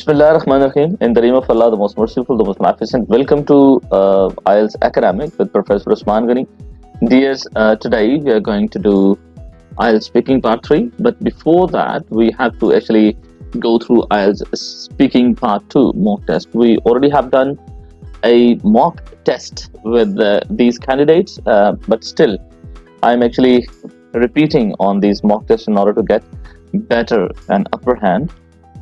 Bismillahirrahmanirrahim. In the name of Allah, the most merciful, the most magnificent. Welcome to IELTS Academic with Professor Usman Ghani. Dears, today we are going to do IELTS Speaking Part 3. But before that, we have to actually go through IELTS Speaking Part 2 mock test. We already have done a mock test with these candidates, but still, I'm actually repeating on these mock tests in order to get better and upper hand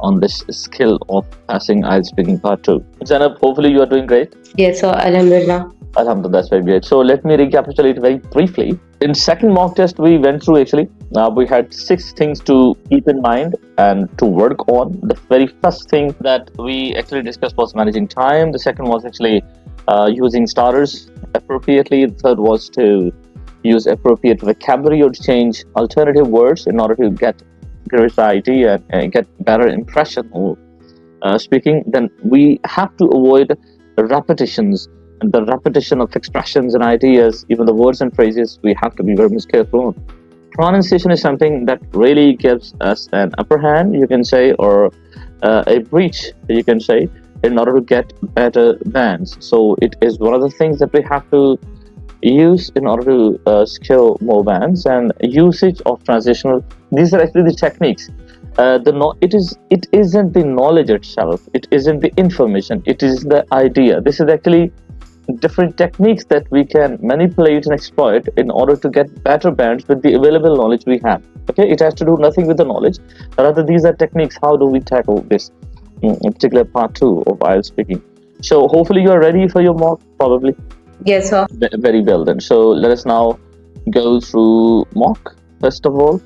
on this skill of passing IELTS Speaking Part 2. Zainab, hopefully you are doing great. Yes, sir. Alhamdulillah. Alhamdulillah, that's very great. So let me recapitulate very briefly. In second mock test, we went through actually, we had 6 things to keep in mind and to work on. The very first thing that we actually discussed was managing time. The second was actually using starters appropriately. The third was to use appropriate vocabulary or to change alternative words in order to get variety and get better impression of speaking. Then we have to avoid repetitions and the repetition of expressions and ideas, even the words and phrases. We have to be very much careful on. Pronunciation is something that really gives us an upper hand, you can say, or a breach, you can say, in order to get better bands. So it is one of the things that we have to use in order to skill more bands. And usage of transitional, these are actually the techniques. It isn't the knowledge itself, it isn't the information, it is the idea. This is actually different techniques that we can manipulate and exploit in order to get better bands with the available knowledge we have. Okay, it has to do nothing with the knowledge, rather these are techniques. How do we tackle this in particular part 2 of IELTS speaking? So hopefully you are ready for your mock, probably. Yes, sir. Very well then. So let us now go through mock first of all,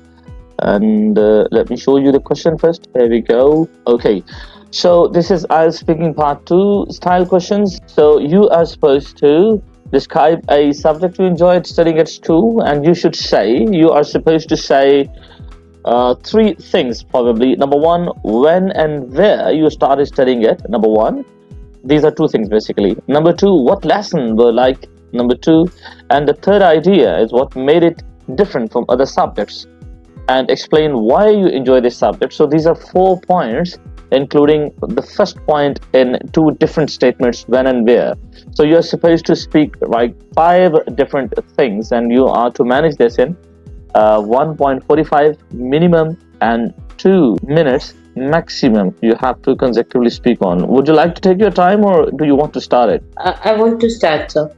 and let me show you the question first. There we go. Okay, so this is IELTS Speaking Part 2 style questions. So you are supposed to describe a subject you enjoyed studying at school, and you are supposed to say 3 things probably. Number 1, when and where you started studying it. Number 1. These are 2 things basically. Number 2, what lesson were like. Number 2, and the third idea is what made it different from other subjects, and explain why you enjoy this subject. So these are 4 points, including the first point in 2 different statements, when and where. So you're supposed to speak like 5 different things, and you are to manage this in 1.45 minimum and 2 minutes maximum you have to consecutively speak on. Would you like to take your time, or do you want to start it? I want to start, sir.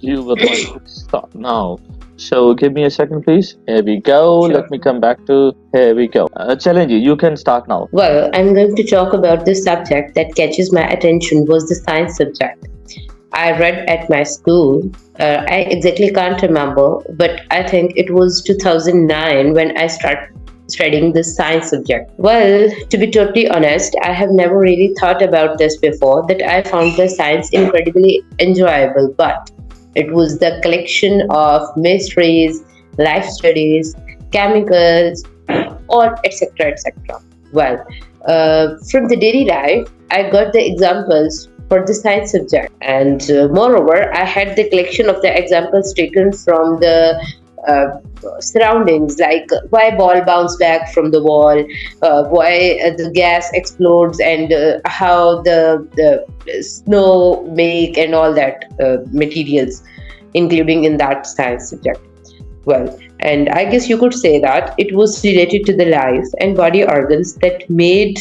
You would like to start now. So give me a second, please. Here we go. Sure. Let me come back to, here we go. Challenge you can start now. Well, I'm going to talk about the subject that catches my attention was the science subject. I read at my school. I exactly can't remember, but I think it was 2009 when I started studying this science subject. Well, to be totally honest, I have never really thought about this before, that I found the science incredibly enjoyable, but it was the collection of mysteries, life studies, chemicals, or etc. etc. Well, from the daily life, I got the examples for the science subject, and moreover, I had the collection of the examples taken from the surroundings, like why ball bounce back from the wall, why the gas explodes, and how the snow make, and all that materials, including in that science subject. Well, and I guess you could say that it was related to the life and body organs that made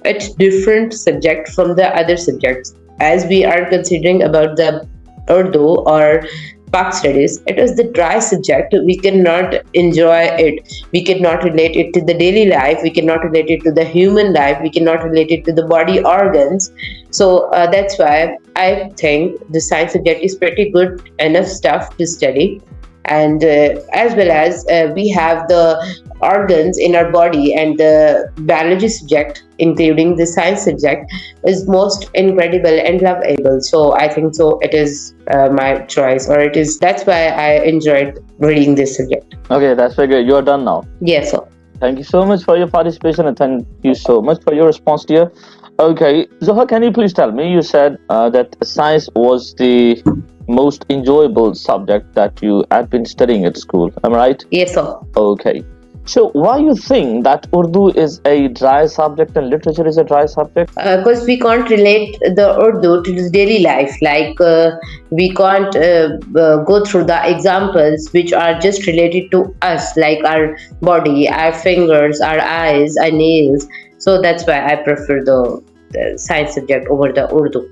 it different subject from the other subjects. As we are considering about the Urdu or Pak studies, it is the dry subject. We cannot enjoy it. We cannot relate it to the daily life. We cannot relate it to the human life. We cannot relate it to the body organs. So that's why I think the science subject is pretty good enough stuff to study. And as well as we have the organs in our body, and the biology subject, including the science subject, is most incredible and lovable. So I think so it is my choice, or it is, that's why I enjoyed reading this subject. Okay, that's very good. You are done now. Yes, sir. Thank you so much for your participation, and thank you so much for your response, dear. Okay, Zoha, can you please tell me, you said that science was the most enjoyable subject that you had been studying at school. Am I right? Yes, sir. Okay. So why you think that Urdu is a dry subject and literature is a dry subject? Because we can't relate the Urdu to the daily life. Like we can't go through the examples which are just related to us, like our body, our fingers, our eyes, our nails. So that's why I prefer the science subject over the Urdu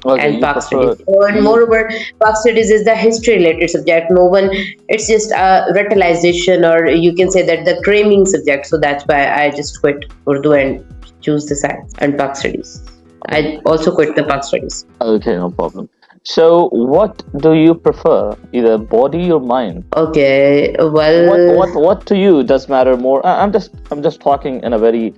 Okay, and you Park studies. prefer And you. moreover, Park studies is the history related subject. No one, it's just a ritualization, or you can say that the cramming subject. So that's why I just quit Urdu and choose the science and Park studies. I also quit the Park studies. Okay, no problem. So what do you prefer, either body or mind? Okay, What well, what what to you does matter more? I'm just talking in a very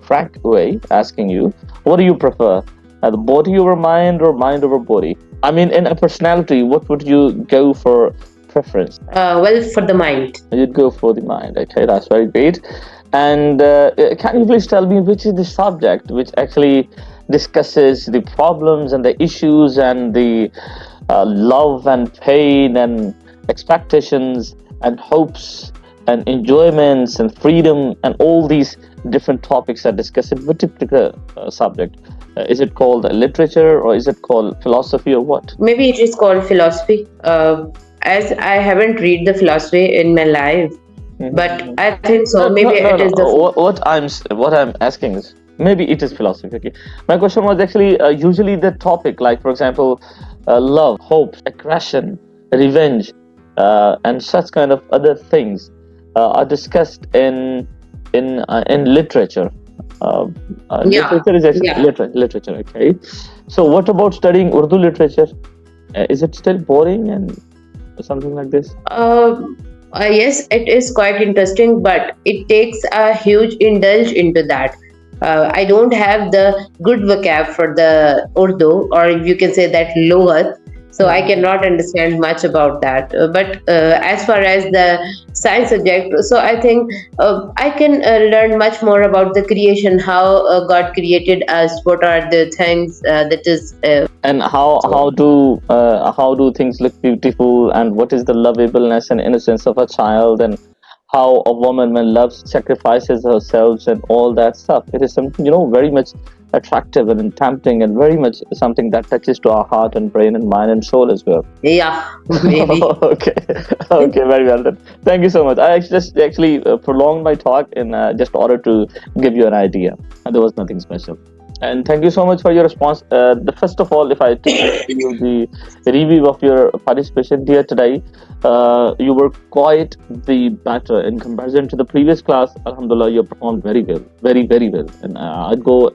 frank way, asking you, what do you prefer, the body over mind or mind over body? I mean, in a personality, what would you go for preference? well, for the mind. You'd go for the mind. Okay, that's very great. And can you please tell me which is the subject which actually discusses the problems and the issues and the love and pain and expectations and hopes and enjoyments and freedom and all these different topics are discussed in which particular subject? Is it called literature or is it called philosophy or what? Maybe it is called philosophy. As I haven't read the philosophy in my life, but Mhm. I think so. No, no, Maybe no, it no. is the What I'm asking is maybe it is philosophy. Okay, my question was actually usually the topic, like for example, love, hope, aggression, revenge, and such kind of other things are discussed in literature. Uh, yeah, literature is actually yeah. literature. Okay, so what about studying Urdu literature? Is it still boring and something like this? Uh, yes, it is quite interesting, but it takes a huge indulge into that. I don't have the good vocab for the Urdu, or you can say that Logat, so I cannot understand much about that. But as far as the science subject, so I think I can learn much more about the creation, how God created us, what are the things that is. And how do things look beautiful, and what is the lovableness and innocence of a child, and how a woman when loves sacrifices herself and all that stuff. It is something very much attractive and tempting and very much something that touches to our heart and brain and mind and soul as well. Yeah, maybe. Okay, okay, very well then. Thank you so much. I just actually prolonged my talk in just order to give you an idea, and there was nothing special. And thank you so much for your response. The first of all, if I take you the review of your participation here today, you were quite the better in comparison to the previous class. Alhamdulillah, you performed very well, very very well, and I'd go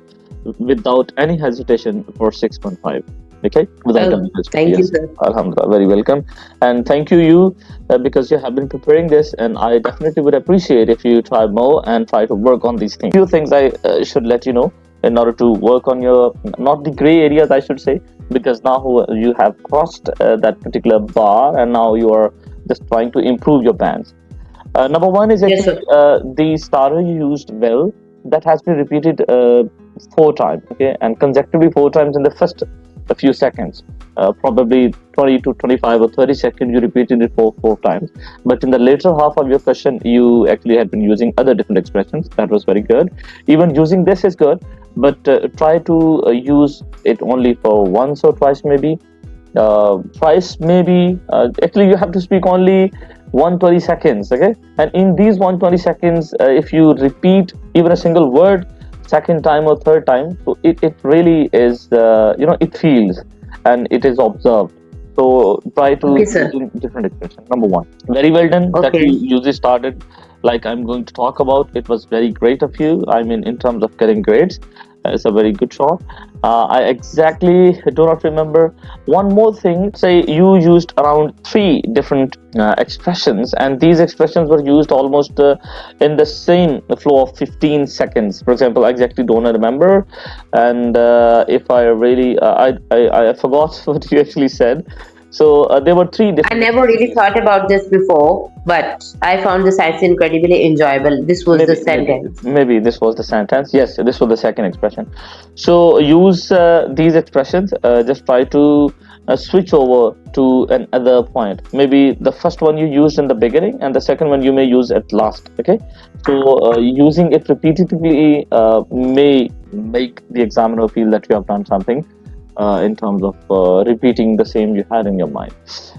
without any hesitation for 6.5. Okay, without any hesitation. Thank you, Yes, sir. Alhamdulillah, very welcome, and thank you because you have been preparing this, and I definitely would appreciate if you try more and try to work on these things. Few things I should let you know in order to work on your, not the gray areas I should say, because now you have crossed that particular bar and now you are just trying to improve your bands. Number one is Yes, actually sir. the starter you used well, that has been repeated 4 times, okay, and consecutively 4 times in the first a few seconds. Probably 20 to 25 or 30 seconds, you repeated it four times. But in the later half of your question, you actually had been using other different expressions. That was very good. Even using this is good, but try to use it only for once or twice, maybe twice maybe. Actually you have to speak only 120 seconds, okay, and in these 120 seconds if you repeat even a single word second time or third time, so it really is it feels and it is observed. So try to Okay, sir. using different expressions. Number one, very well done that Okay. you usually started like I'm going to talk about. It was very great of you. I mean, in terms of getting grades, it's a very good shot. I exactly do not remember. One more thing, say you used around three different expressions, and these expressions were used almost in the same flow of 15 seconds. For example, I exactly don't remember, and if I really, I forgot what you actually said. So there were three I different never really expressions. thought about this before, but I found the science incredibly enjoyable. This was the sentence. Maybe this was the sentence. Yes, this was the second expression. So use these expressions. Just try to switch over to another point. Maybe the first one you used in the beginning and the second one you may use at last. Okay, so using it repeatedly may make the examiner feel that you have done something in terms of repeating the same you had in your mind.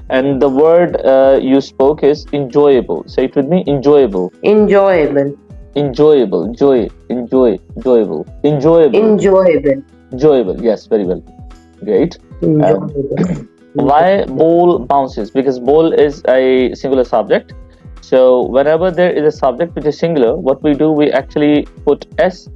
And the word you spoke is enjoyable. Say it with me: enjoyable. Enjoyable. Enjoyable. Enjoyable. Enjoyable. Yes, very well. Great. Why bowl bounces? Because bowl is a singular subject. So whenever there is a subject which is singular, what we do, we actually put s,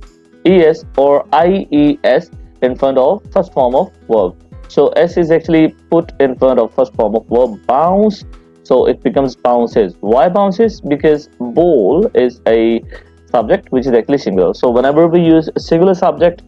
es, or ies in front of first form of verb. So s is actually put in front of first form of verb bounce. So it becomes bounces. Why bounces? Because bowl is a subject which is actually singular. So whenever we use a singular subject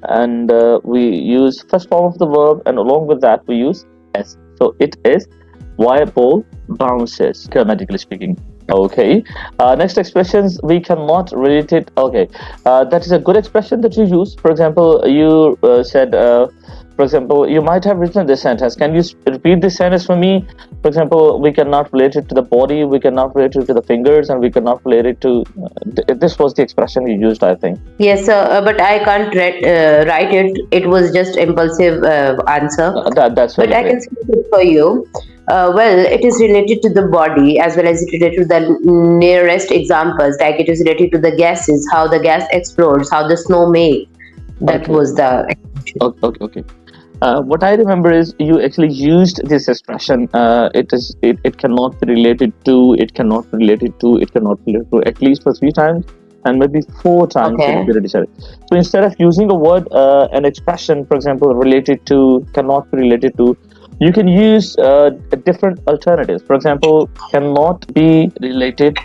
and we use first form of the verb, and along with that we use s. So it is why bowl bounces, grammatically speaking. Okay. Next expressions we cannot relate it. Okay. That is a good expression that you use. For example, you said, for example, you might have written this sentence. Can you repeat this sentence for me? For example, we cannot relate it to the body, we cannot relate it to the fingers, and we cannot relate it to. This was the expression you used, I think. Yes, but I can't write it. It was just impulsive answer. That's very But I great. can speak it for you. Well, it is related to the body as well as it related to the nearest examples. Like it is related to the gases, how the gas explodes, how the snow makes. That Okay. was the. Okay. What I remember is you actually used this expression. It cannot be related to. It cannot be related to. It cannot be related to at least for 3 times, and maybe 4 times Okay. in the dictionary. So instead of using a word, an expression, for example, related to, cannot be related to, you can use different alternatives. For example, cannot be related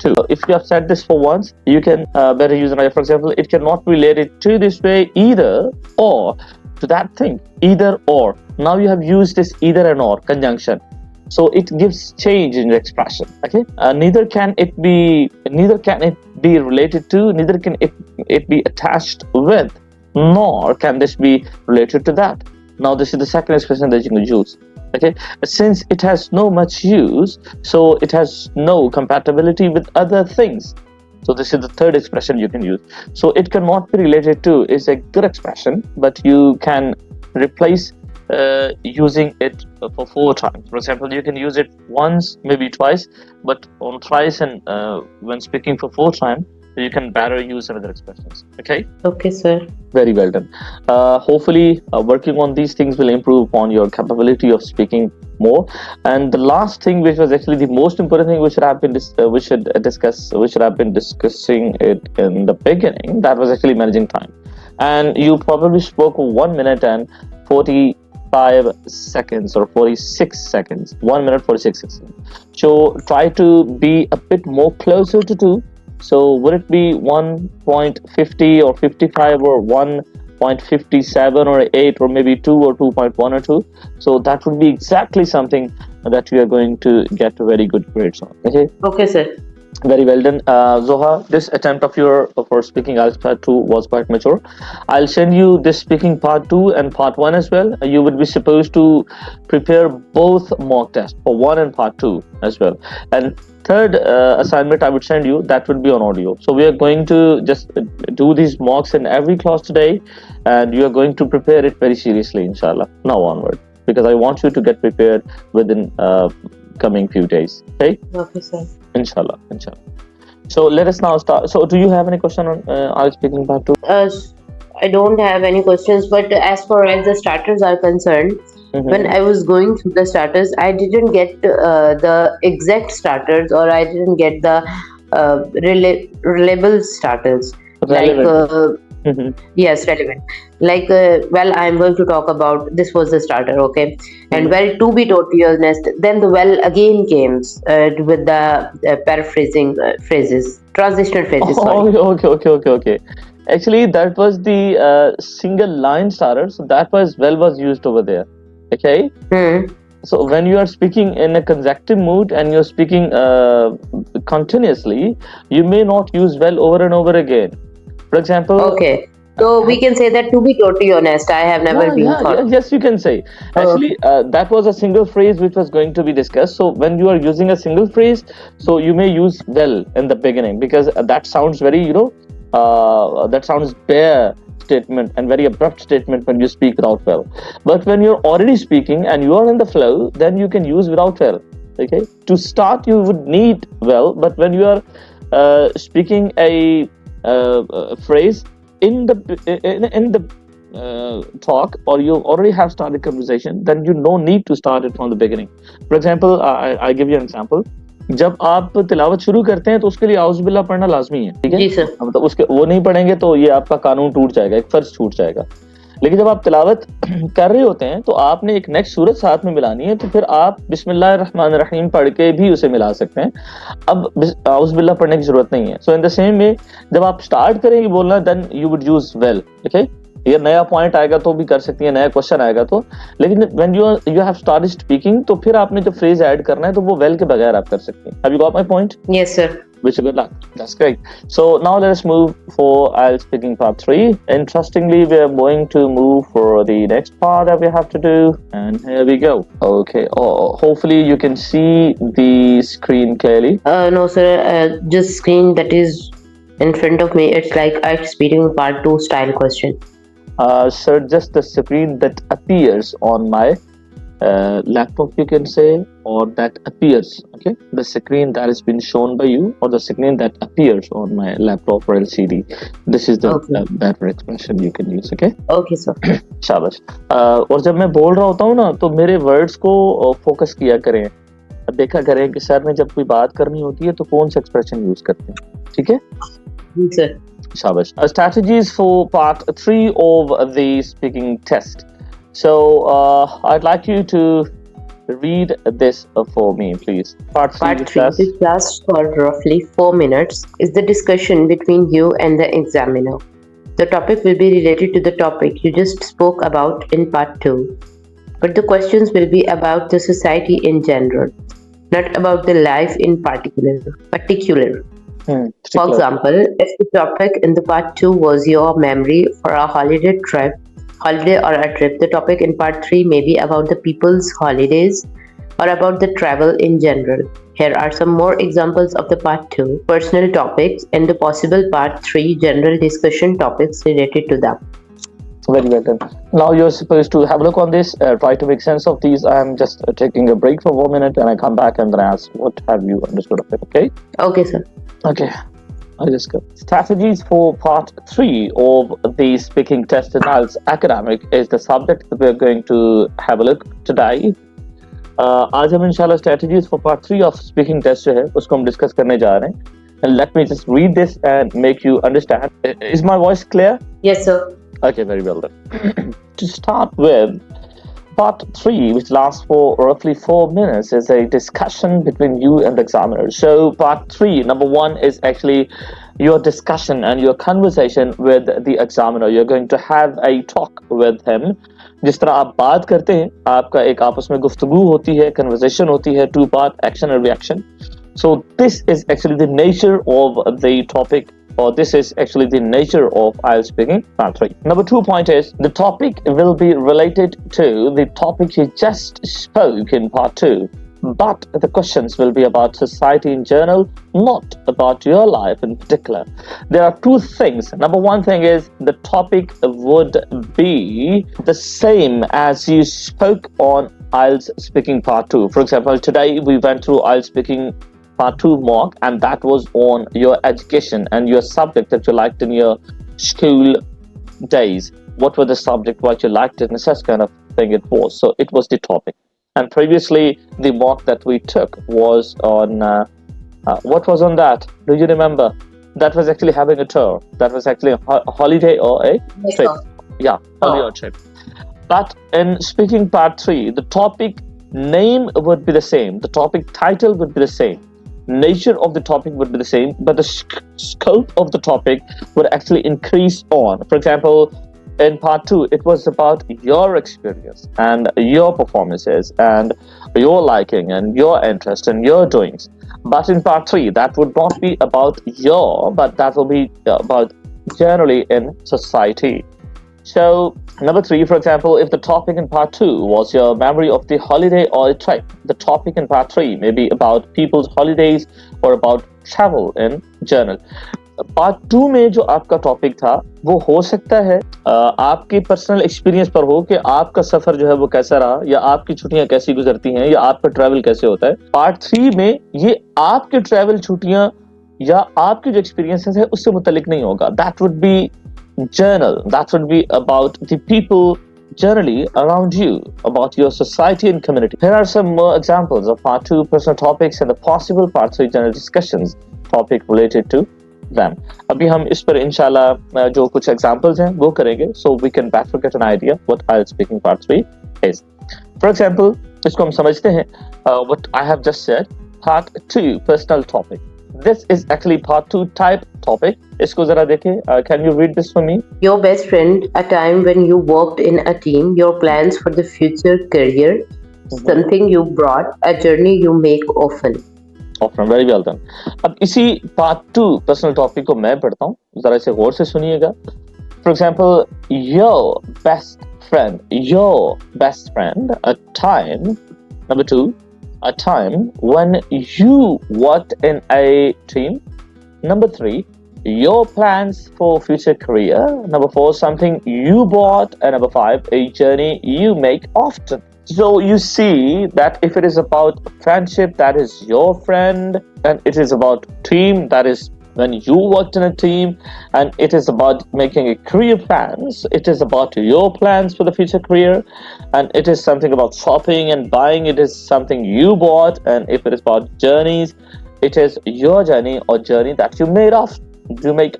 to. If you have said this for once, you can better use it. For example, it cannot be related to this way either or to that thing, either or. Now you have used this either and or conjunction, so it gives change in the expression. Okay, neither can it be related to, neither can it be attached with, nor can this be related to that. Now this is the second expression that you can use. Okay, since it has no much use, so it has no compatibility with other things. So this is the third expression you can use. So it cannot be related to is a good expression, but you can replace using it for 4 times. For example, you can use it once, maybe twice, but on thrice and when speaking for 4 times, you can better use another expressions. Okay. Okay, sir. Very well done. Hopefully, working on these things will improve on your capability of speaking more. And the last thing, which was actually the most important thing, we should have been discussing it in the beginning. That was actually managing time. And you probably spoke 1 minute and 45 seconds or 46 seconds. 1 minute 46 seconds. So try to be a bit more closer to 2. So would it be 1.50 or 55 or 1.57 or 8 or maybe 2 or 2.1 or 2? So that would be exactly something that we are going to get very good grades on. Okay. Okay, sir. Very well done. Zoha, this attempt of your for speaking IELTS part 2 was quite mature. I'll send you this speaking part 2 and part 1 as well. You would be supposed to prepare both mock tests, for 1 and part 2 as well. And third assignment I would send you, that would be on audio. So we are going to just do these mocks in every class today, and you are going to prepare it very seriously, inshallah, now onward, because I want you to get prepared within coming few days. Okay. Okay, sir. Inshallah. So let us now start. So do you have any question on IELTS speaking part 2? I don't have any questions, but as far as the starters are concerned, when I was going through the starters, I didn't get the exact starters, or I didn't get the reliable starters. Relevant. Yes, relevant. Well, I'm going to talk about this was the starter, okay? And well, to be totally honest, then the well again came with the paraphrasing phrases, transitional phrases. Sorry. Okay. Actually, that was the single line starter. So that was used over there. Okay. So when you are speaking in a consecutive mood and you're speaking continuously, you may not use well over and over again. For example, Okay. So we can say that, to be totally honest, I have never been thought. Yes, you can say. Actually, that was a single phrase which was going to be discussed. So when you are using a single phrase, so you may use well in the beginning, because that sounds very, that sounds bare statement and very abrupt statement when you speak without well. But when you're already speaking and you are in the flow, then you can use without well. Okay. To start, you would need well, but when you are speaking a phrase in the talk, or you already have started conversation, then you no need to start it from the beginning. For example, I give you an example. जब आप तिलावत शुरू करते हैं तो उसके लिए आउज़ बिल्लाह पढ़ना लाजमी है, ठीक है? जी सर। मतलब उसके वो नहीं पढ़ेंगे तो ये आपका कानून टूट जाएगा, एक फर्ज छूट जाएगा। लेकिन जब आप तिलावत कर रहे होते हैं तो आपने एक नेक्स्ट सूरत साथ में मिलानी है, तो फिर आप बिस्मिल्लाहिर रहमानिर रहीम पढ़ के भी उसे मिला सकते हैं। अब आउज़ बिल्लाह पढ़ने की जरूरत नहीं है। सो इन द सेम वे, जब आप स्टार्ट करेंगे बोलना, then you would use well. Okay, ये नया पॉइंट आएगा तो भी कर सकती है, नया क्वेश्चन आएगा तो। लेकिन when you have started speaking, तो फिर आपने जो फ्रेज ऐड करना है तो वो वेल के बगैर आप कर सकते हैं। Have you got my point? Yes sir. Wish you good luck. That's great. So now let us move for IELTS Speaking Part 3. Interestingly, we are going to move for the next part that we have to do. And here we go. Okay. Hopefully you can see the screen clearly. No sir, just screen that is in front of me, it's like IELTS Speaking Part 2 style question. Sir, just the screen that appears on my laptop, you can say, or that appears, okay, the screen that has been shown by you, or the screen that appears on my laptop or LCD. This is the better expression you can use. Okay. Okay sir. शाबाश। और जब मैं बोल रहा होता हूँ ना, तो मेरे वर्ड्स को फोकस किया करें, देखा करें कि सर ने जब कोई बात करनी होती है तो कौन सा एक्सप्रेशन यूज करते हैं, ठीक है? जी सर। शाबाश। Strategies for part 3 of the speaking test. So I'd like you to read this for me, please. Part 3, which lasts for roughly 4 minutes, is the discussion between you and the examiner. The topic will be related to the topic you just spoke about in part 2, but the questions will be about the society in general, not about the life in particular. For example, if the topic in the part 2 was your memory for a holiday or a trip, the topic in part 3 may be about the people's holidays or about the travel in general. Here are some more examples of the part 2 personal topics and the possible part 3 general discussion topics related to them. Very well done. Now you're supposed to have a look on this, try to make sense of these. I'm just taking a break for 1 minute and I come back and then I ask, what have you understood of it? Okay? Okay, sir. Okay. I'll just go. Strategies for part 3 of the speaking test in IELTS academic is the subject that we're going to have a look today. आज हम इंशाल्लाह strategies for part 3 of speaking test जो है उसको हम discuss करने जा रहे हैं. And let me just read this and make you understand. Is my voice clear? Yes, sir. Okay, very well then. To start with, part 3, which lasts for roughly 4 minutes, is a discussion between you and the examiner. So part 3, number 1, is actually your discussion and your conversation with the examiner. You're going to have a talk with him. जिस तरह आप बात करते हैं, आपका एक आपस में गुफ्तगू होती है, conversation होती है, 2 part, action and reaction. So this is actually the nature of the topic, or this is actually the nature of IELTS Speaking Part 3. Number 2 point is, the topic will be related to the topic you just spoke in Part 2. But the questions will be about society in general, not about your life in particular. There are 2 things. Number 1 thing is, the topic would be the same as you spoke on IELTS Speaking Part 2. For example, today we went through IELTS Speaking Part 2 mock, and that was on your education and your subject that you liked in your school days. What were the subject, what you liked it, and such kind of thing it was. So it was the topic. And previously, the mock that we took was on, what was on that? Do you remember? That was actually having a tour. That was actually a holiday or a trip. Yeah, holiday or trip. But in Speaking Part 3, the topic name would be the same. The topic title would be the same. Nature of the topic would be the same, but the scope of the topic would actually increase on. For example, in part 2, it was about your experience and your performances and your liking and your interest and your doings. But in part 3, that would not be about your, but that will be about generally in society. So, number 3, for example, if the topic in part 2 was your memory of the holiday or a trip, the topic in part 3 may be about people's holidays or about travel in journal. Part 2 में जो आपका topic था वो हो सकता है आपके personal experience पर हो कि आपका सफर जो है वो कैसा रहा, या आपकी छुट्टियां कैसी गुजरती हैं, या आपका ट्रैवल कैसे होता है. पार्ट 3 में ये आपके ट्रैवल, छुट्टियां या आपके जो एक्सपीरियंसेस है उससे मुतल्लिक नहीं होगा. That would be journal, that would be about the people generally around you, about your society and community. Here are some more examples of part 2 personal topics and the possible part 3 general discussions topic related to them. अभी हम इस पर इंशाल्लाह जो कुछ examples हैं वो करेंगे, so we can better get an idea what IELTS speaking part 3 is. For example, इसको हम समझते हैं what I have just said, part 2 personal topic. This is actually part 2 type topic. इसको जरा देखें. Can you read this for me? Your best friend, a time when you worked in a team, your plans for the future career, something you brought, a journey you make often. Often, very well done. अब इसी part 2 personal topic को मैं पढ़ता हूँ, जरा इसे गौर से सुनिएगा. For example, your best friend, a time, number 2, a time when you worked in a team. Number 3, your plans for future career. Number 4, something you bought. And number 5, a journey you make often. So you see that if it is about friendship, that is your friend, and it is about team, that is when you worked in a team, and it is about making a career plans, it is about your plans for the future career, and it is something about shopping and buying, it is something you bought, and if it is about journeys, it is your journey or journey that you make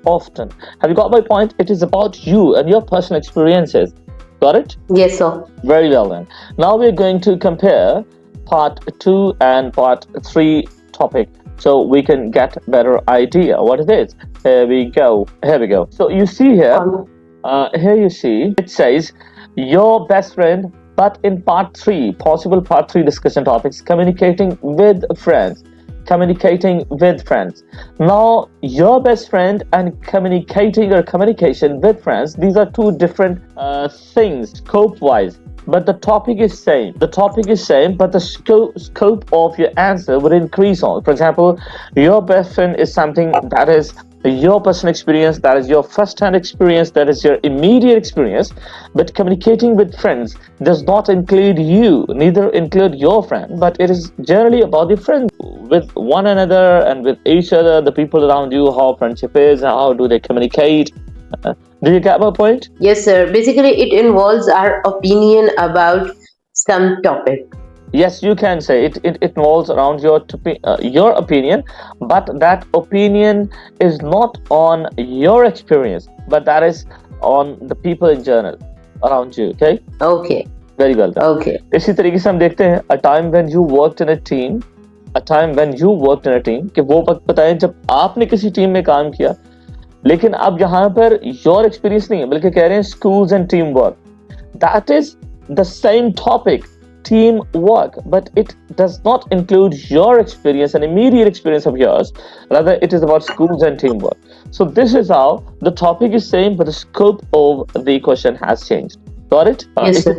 often. Have you got my point? It is about you and your personal experiences. Got it? Yes, sir. Very well then. Now we're going to compare part 2 and part 3 topic, so we can get better idea what it is. Here we go. So you see here you see it says your best friend, but in part 3, possible part 3 discussion topics, communicating with friends. Now your best friend and communicating or communication with friends, these are two different things scope wise, but the topic is same. But the scope of your answer would increase on. For example, your best friend is something that is your personal experience, that is your first-hand experience, that is your immediate experience. But communicating with friends does not include you, neither include your friend, but it is generally about the friends with one another and with each other, the people around you, how friendship is, and how do they communicate. Do you get my point? Yes, sir. Basically, it involves our opinion about some topic. Yes, you can say it involves around your opinion, but that opinion is not on your experience, but that is on the people in general around you. Okay? Okay. Very well done. Okay. इसी तरीके से हम देखते हैं a time when you worked in a team, कि वो वक्त बताएं जब आपने किसी टीम में काम किया, लेकिन अब यहाँ पर your experience नहीं है, बल्कि कह रहे हैं schools and teamwork. That is the same topic, teamwork, but it does not include your experience and immediate experience of yours. Rather, it is about schools and teamwork. So this is how the topic is same, but the scope of the question has changed. Got it? Yes, sir.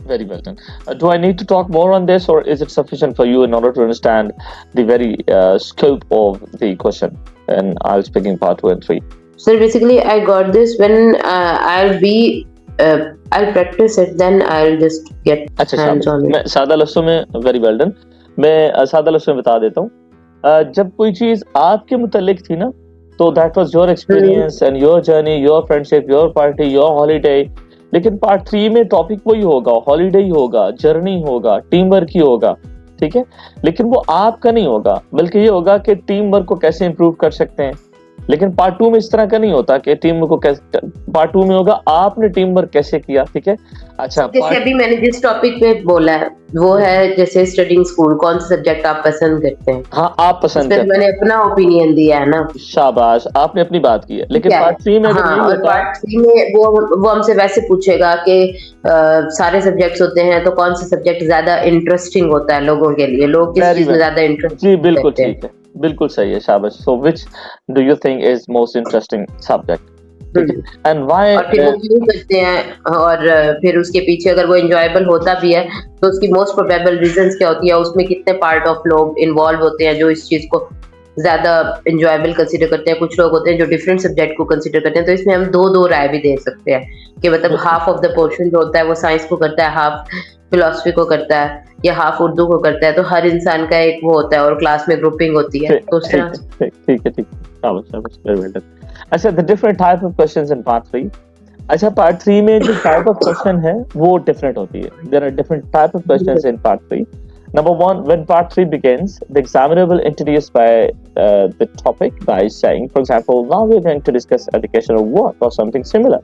Very well done. Do I need to talk more on this, or is it sufficient for you in order to understand the very scope of the question in IELTS Speaking Part 2 and 3? So basically, I got this. When I'll practice it, then I'll just get hands on it. मैं सादा लफ्ज़ों में very well done. मैं सादा लफ्ज़ों में बता देता हूँ. जब कोई चीज़ आपके मुतालिक थी ना, तो that was your experience and your journey, your friendship, your party, your holiday. लेकिन पार्ट 3 में टॉपिक वही होगा, हॉलीडे ही होगा, जर्नी होगा, टीम वर्क ही होगा, ठीक है. लेकिन वो आपका नहीं होगा, बल्कि ये होगा कि टीम वर्क को कैसे इंप्रूव कर सकते हैं. लेकिन पार्ट 2 में इस तरह का नहीं होता कि टीम वर्क को कैसे, पार्ट 2 में होगा आपने टीम वर्क कैसे किया, ठीक है. अच्छा, जैसे अभी मैंने जिस टॉपिक पे बोला है वो है जैसे स्टडिंग स्कूल, कौन सा सब्जेक्ट आप पसंद करते हैं. हाँ, आप पसंद करते हैं. मैंने अपना ओपिनियन दिया है ना. शाबाश, आपने अपनी बात की है. लेकिन पार्ट 3 में हाँ, और पार्ट 3 में वो हमसे वैसे पूछेगा कि सारे सब्जेक्ट्स होते हैं तो कौन सा सब्जेक्ट ज्यादा इंटरेस्टिंग होता है लोगों के लिए, लोग किस चीज में ज्यादा इंटरेस्ट. जी बिल्कुल ठीक है, बिल्कुल सही है. शाबाश. So which do you think is most interesting subject? ठीक है एंड व्हाई और फिर वो क्यों करते हैं, और फिर उसके पीछे अगर वो एंजॉयबल होता भी है तो उसकी मोस्ट प्रोबेबल रीजंस क्या होती है, उसमें कितने पार्ट ऑफ लोग इन्वॉल्व होते हैं जो इस चीज को ज्यादा एंजॉयबल कंसीडर करते हैं, कुछ लोग होते हैं जो डिफरेंट सब्जेक्ट को कंसीडर करते हैं। तो इसमें हम दो दो राय भी दे सकते हैं कि मतलब हाफ ऑफ द पोर्शन जो होता है वो साइंस को करता है, हाफ फिलोसफी को करता है, या हाफ उर्दू को करता है। तो हर इंसान का एक वो होता है और क्लास में ग्रुपिंग होती है, तो उस तरह से। ठीक है अच्छा the different type of questions in part 3 अच्छा पार्ट 3 में जो टाइप ऑफ क्वेश्चन है वो डिफरेंट होती है there are different type of questions in part 3 Number one, when part 3 begins, the examiner will introduce the topic by saying, for example, now we're going to discuss education or work or something similar.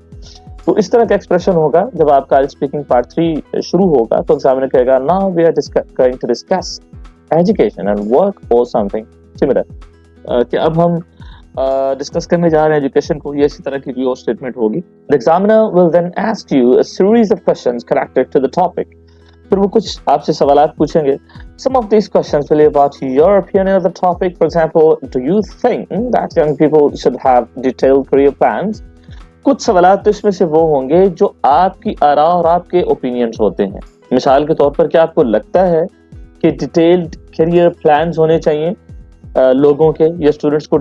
तो इस तरह का expression होगा जब आपका IELTS speaking part 3 शुरू होगा तो एग्जामिनर कहेगा now we are going to discuss education and work or something similar. कि अब हम डिस्कस करने जा रहे हैं एजुकेशन को, ये इसी तरह की जो स्टेटमेंट होगी. The examiner will then ask you a series of questions connected to the topic. फिर वो कुछ आपसे सवाल पूछेंगे. Some of these questions will be about your opinion of the topic. For example, do you think that young people should have detailed career plans? कुछ सवाल तो इसमें से वो होंगे जो आपकी आरा और आपके ओपिनियंस होते हैं. मिसाल के तौर पर क्या आपको लगता है कि डिटेल्ड करियर प्लान्स होने चाहिए लोगों के या स्टूडेंट्स को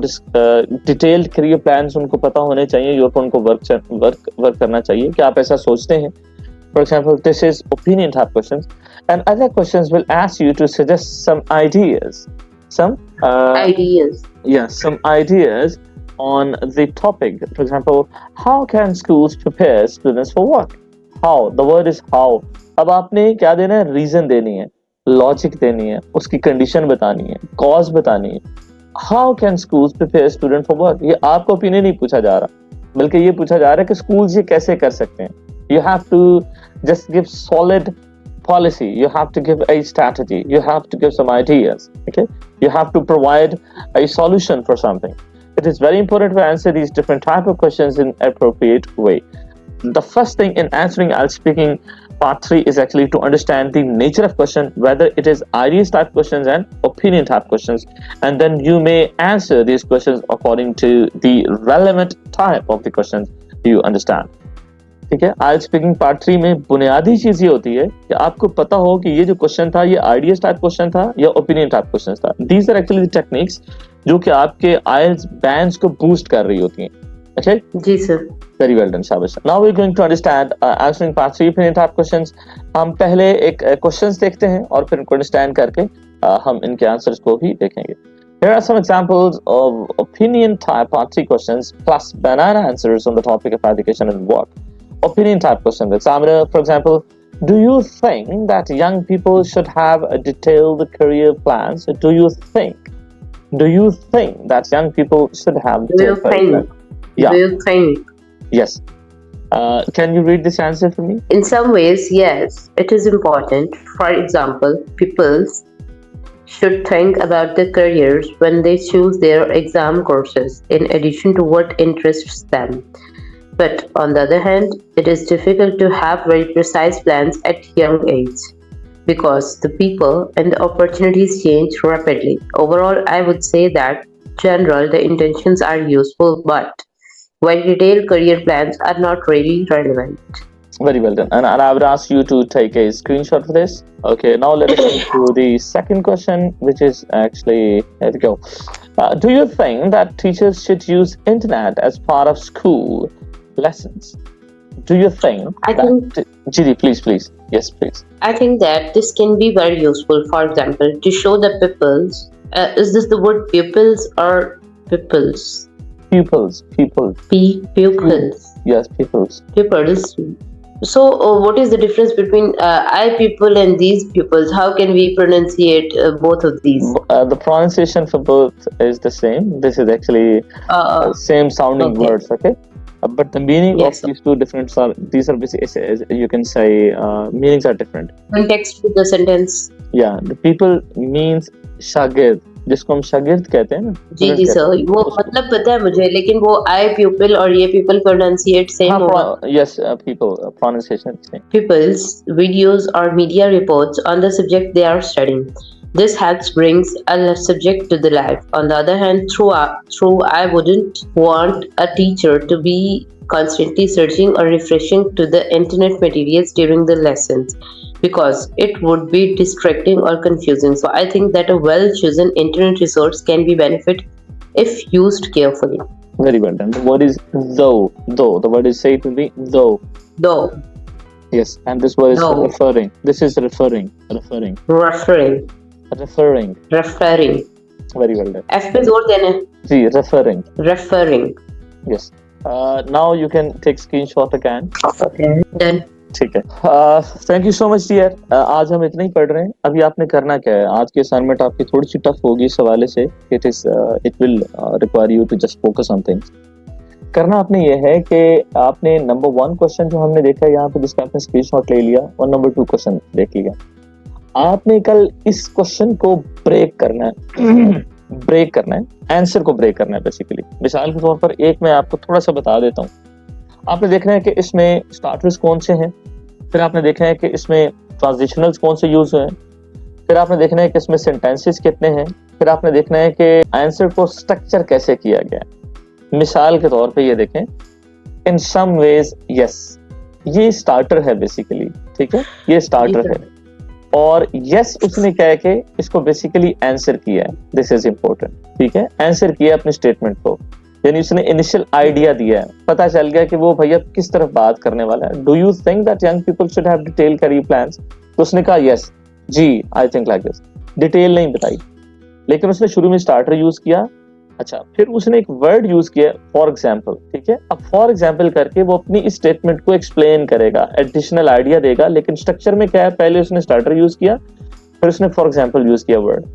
डिटेल्ड करियर प्लान्स उनको पता होने चाहिए या उनको वर्क करना चाहिए? क्या आप ऐसा सोचते हैं? For example, this is opinion type questions, and other questions will ask you to suggest some ideas, some ideas on the topic. For example, how can schools prepare students for work? How, the word is how. अब आपने क्या देना है? Reason देनी है, logic देनी है, उसकी कंडीशन बतानी है, कॉज बतानी है. How can schools prepare student for work? ये आपका ओपिनियन नहीं पूछा जा रहा, बल्कि ये पूछा जा रहा है कि स्कूल्स ये कैसे कर सकते हैं. You have to just give solid policy. You have to give a strategy. You have to give some ideas. Okay. You have to provide a solution for something. It is very important to answer these different type of questions in appropriate way. The first thing in answering IELTS speaking part 3 is actually to understand the nature of question, whether it is ideas type questions and opinion type questions, and then you may answer these questions according to the relevant type of the questions you understand. ठीक है. IELTS speaking part 3 में बुनियादी चीज ये होती है कि आपको पता हो कि ये जो क्वेश्चन था ये आइडियाज टाइप क्वेश्चन था या ओपिनियन टाइप क्वेश्चन था. These are actually the techniques जो कि आपके IELTS बैंड्स को बूस्ट कर रही होती हैं. Okay ji sir, very well done, शाबाश. Now we are going to understand answering part 3 opinion type questions. हम पहले एक क्वेश्चंस देखते हैं और फिर उनको अंडरस्टैंड करके हम इनके आंसर्स को भी देखेंगे. Here are some examples of opinion type part 3 questions plus banana answers on the topic of education and work. Opinion type questions. Examiner, for example, do you think that young people should have a detailed career plans? Do you think that young people should have detailed career plans? Yeah. Do you think? Yes. Can you read this answer for me? In some ways, yes, it is important. For example, people should think about their careers when they choose their exam courses, in addition to what interests them. But on the other hand, it is difficult to have very precise plans at young age because the people and the opportunities change rapidly. Overall, I would say that in general the intentions are useful, but very detailed career plans are not really relevant. Very well done. And I would ask you to take a screenshot for this. Okay, now let us go to the second question, which is actually, here we go. Do you think that teachers should use internet as part of school lessons? Do you think Giri, please. Yes, please. I think that this can be very useful. For example, to show the pupils. Is this the word pupils or pupils? Pupils. Pupils. Yes, pupils. Pupils. So, what is the difference between I pupil and these pupils? How can we pronunciate both of these? The pronunciation for both is the same. This is actually same sounding words. Okay. But the meaning of these two different these are basically, you can say meanings are different. Context to the sentence. Yeah, the people means shagird, जिसको हम शागिर्द कहते हैं ना. जी sir, वो मतलब पता है मुझे, लेकिन वो आई pupil और ये people pronunciate same होगा. Yes, people pronunciation same. Pupils, videos or media reports on the subject they are studying. This helps brings a subject to the life. On the other hand, through I wouldn't want a teacher to be constantly searching or refreshing to the internet materials during the lessons because it would be distracting or confusing. So I think that a well chosen internet resource can be benefit if used carefully. Very well done. The word is though. Though. The word is say to me though. Though. Yes. And this word is Though. referring. This is referring. Referring. Referring. Referring. Referring. Very well done. F पे जोर देना है. See, referring. Referring. Yes. Now you can take screenshot again. Okay. Done. ठीक है. Thank you so much dear. आज हम इतना ही पढ़ रहे हैं. अभी आपने करना क्या है? आज की असाइनमेंट आपकी थोड़ी सी टफ होगी इस हवाले से. It will require you to just focus on things. करना आपने ये है कि आपने नंबर 1 क्वेश्चन जो हमने देखा यहाँ पे जिसका आपने स्क्रीनशॉट ले लिया और नंबर 2 क्वेश्चन देख लिया. आपने कल इस क्वेश्चन को ब्रेक करना है. ब्रेक करना है, आंसर को ब्रेक करना है बेसिकली. मिसाल के तौर पर एक मैं आपको थोड़ा सा बता देता हूँ. आपने देखना है कि इसमें स्टार्टर्स कौन से हैं, फिर आपने देखना है कि इसमें ट्रांजिशनल्स कौन से यूज हुए हैं, फिर आपने देखना है कि इसमें सेंटेंसेस कितने हैं, फिर आपने देखना है कि आंसर को स्ट्रक्चर कैसे किया गया है. मिसाल के तौर पे ये देखें, इन सम वेज यस, ये स्टार्टर है बेसिकली. ठीक है, ये स्टार्टर है और यस उसने क्या है कि इसको बेसिकली आंसर किया है. This is important. ठीक है, आंसर किया अपने स्टेटमेंट को, यानी उसने इनिशियल आइडिया दिया है. पता चल गया कि वो भैया किस तरफ बात करने वाला है. Do you think that young people should have detail career plans? तो उसने कहा yes ji, I think like this. Detail नहीं बताई, लेकिन उसने शुरू में स्टार्टर यूज किया. अच्छा, फिर उसने एक वर्ड यूज किया फॉर एग्जाम्पल. ठीक है, अब फॉर एग्जाम्पल करके वो अपनी इस स्टेटमेंट को एक्सप्लेन करेगा, एडिशनल आइडिया देगा. लेकिन स्ट्रक्चर में क्या है, पहले उसने स्टार्टर यूज किया, फिर उसने फॉर एग्जाम्पल यूज किया word.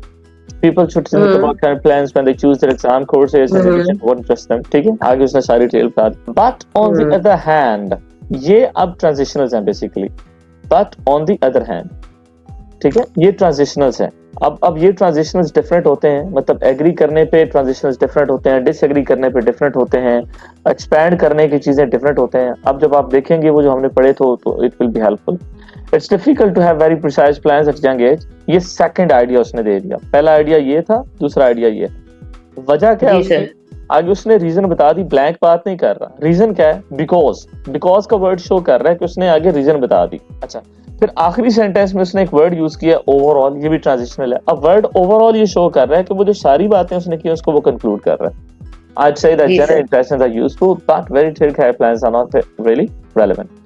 People should think about career plans when they choose their exam courses and education what interests them. ठीक है, आगे उसने सारी डिटेल बता दी. But on the other hand, ये अब ट्रांजिशनल्स हैं basically. But on the other hand, ठीक है, ये ट्रांजिशनल्स हैं. अब ये ट्रांजिशनल्स डिफरेंट होते हैं, मतलब एग्री करने पे ट्रांजिशनल्स डिफरेंट होते हैं, डिसएग्री करने पे डिफरेंट होते हैं, एक्सपैंड करने की चीजें डिफरेंट होते हैं. अब जब आप देखेंगे वो जो हमने पढ़े तो it will be helpful. It's difficult to have very precise plans at young age. ये सेकंड आइडिया उसने दे दिया. पहला आइडिया ये था, दूसरा आइडिया ये. वजह क्या है? आगे उसने रीजन बता दी. ब्लैंक बात नहीं कर रहा. रीजन क्या है? बिकॉज का वर्ड शो कर रहा है कि उसने आगे रीजन बता दी. अच्छा, फिर आखिरी सेंटेंस में उसने एक वर्ड यूज किया ओवरऑल. ये भी ट्रांजिशनल है. अब वर्ड ओवरऑल ये शो कर रहा है कि वो जो सारी बातें उसने की उसको वो कंक्लूड कर रहा है. I'd say that general impressions are useful, but very detailed career plans are not really relevant.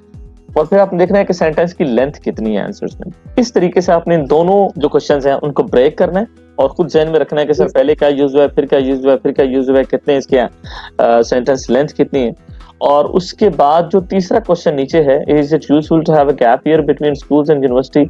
और फिर आपने देखना है कि सेंटेंस की लेंथ कितनी है आंसर्स में. इस तरीके से आपने इन दोनों जो क्वेश्चंस हैं उनको ब्रेक करना है और खुद जहन में रखना है कि सर पहले क्या यूज हुआ है, फिर क्या यूज हुआ है, फिर क्या यूज हुआ है, कितने इसके सेंटेंस लेंथ कितनी है. और उसके बाद जो तीसरा क्वेश्चन नीचे है, is it useful to have a gap year between schools and university.